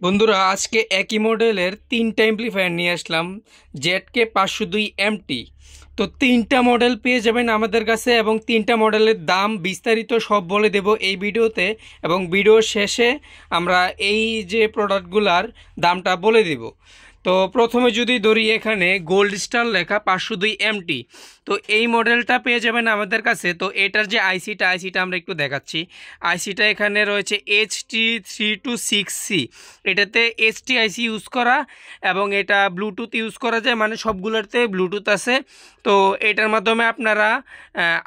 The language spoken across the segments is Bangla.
বন্ধুরা আজকে একই মডেলের তিনটা এমপ্লিফায়ার নিয়ে আসলাম জেডকে 502 MT। তো তিনটা মডেল পেয়ে যাবেন আমাদের কাছে এবং তিনটা মডেলের দাম বিস্তারিত সব বলে দেব এই ভিডিওতে, এবং ভিডিওর শেষে আমরা এই যে প্রোডাক্টগুলার দামটা বলে দেব। তো প্রথমে যদি ধরি, এখানে গোল্ড স্টার লেখা 502 MT। তো এই মডেলটা পেয়ে যাবেন আমাদের কাছে। তো এটার যে আইসিটা আমরা একটু দেখাচ্ছি। আইসিটা এখানে রয়েছে HT326C। এটাতে HT আইসি ইউজ করা এবং এটা ব্লুটুথ ইউজ করা যায়, মানে সবগুলোতে ব্লুটুথ আছে। তো এটার মাধ্যমে আপনারা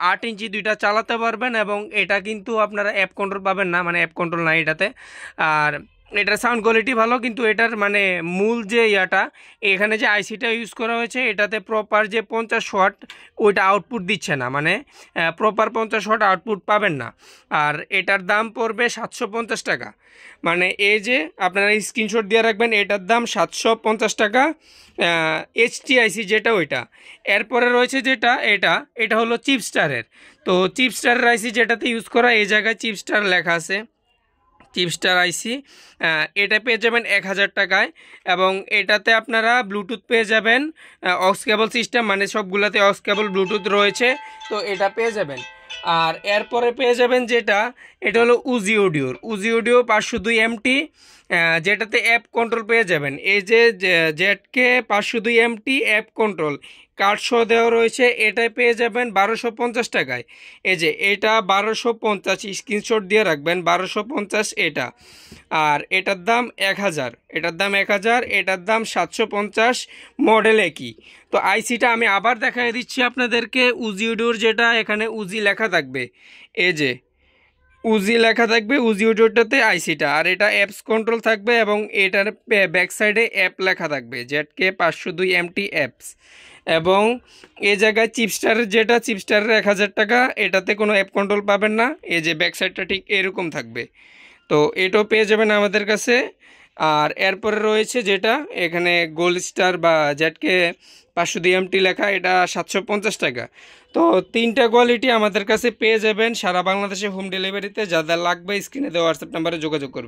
8 ইঞ্চি দুইটা চালাতে পারবেন, এবং এটা কিন্তু আপনারা অ্যাপ কন্ট্রোল পাবেন না, মানে অ্যাপ কন্ট্রোল নাই এটাতে। আর এটার সাউন্ড কোয়ালিটি ভালো, কিন্তু এটার মানে মূল যে ইয়াটা, এখানে যে আইসিটা ইউজ করা হয়েছে এটাতে প্রপার যে 50 ওয়াট ওইটা আউটপুট দিচ্ছে না, মানে প্রপার 50 ওয়াট আউটপুট পাবেন না। আর এটার দাম পড়বে 750 টাকা। মানে এই যে আপনারা স্ক্রিনশট দিয়ে রাখবেন, এটার দাম 750 টাকা। HT আইসি যেটা ওইটা। এরপরে রয়েছে যেটা এটা হলো চিপস্টারের। তো চিপস্টারের আইসি যেটাতে ইউজ করা, এই জায়গায় চিপস্টার লেখা আছে, চিপস্টার আইসি। এটা পেয়ে যাবেন 1000 টাকায়, এবং এটাতে আপনারা ব্লুটুথ পেয়ে যাবেন, অক্স কেবল সিস্টেম, মানে সবগুলোতে অক্স কেবল ব্লুটুথ রয়েছে। তো এটা পেয়ে যাবেন। আর এরপরে পেয়ে যাবেন যেটা, এটা হলো উজি অডিও 502 MT, যেটাতে অ্যাপ কন্ট্রোল পেয়ে যাবেন। এই যে জেডকে 502 MT অ্যাপ কন্ট্রোল কার্ড সহ দেওয়া রয়েছে, এটাই পেয়ে যাবেন 1250 টাকায়। এই যে এটা 1250, স্ক্রিনশট দিয়ে রাখবেন 1250 এটা। আর এটার দাম 1000, এটার দাম 750, মডেল একই। তো আইসিটা আমি আবার দেখাই দিচ্ছি আপনাদেরকে। উজিওডোর যেটা, এখানে উজি লেখা থাকবে, এই যে উজি লেখা থাকবে উজিওডোরটাতে আইসিটা, আর এটা অ্যাপস কন্ট্রোল থাকবে, এবং এটার ব্যাক সাইডে অ্যাপ লেখা থাকবে জেডকে 502 MT অ্যাপস। এবং এই জায়গায় চিপস্টারের 1000 টাকা, এটাতে কোনো অ্যাপ কন্ট্রোল পাবেন না। এই যে ব্যাক সাইডটা ঠিক এরকম থাকবে। তো এটাও পেয়ে যাবেন আমাদের কাছে। আর এরপরে রয়েছে যেটা, এখানে গোল্ড স্টার বা জেডকে 502 MT লেখা, এটা 750 টাকা। তো তিনটা কোয়ালিটি আমাদের কাছে পেয়ে যাবেন সারা বাংলাদেশে হোম ডেলিভারিতে। যাদের লাগবে স্ক্রিনে দেওয়া হোয়াটসঅ্যাপ নাম্বারে যোগাযোগ করবেন।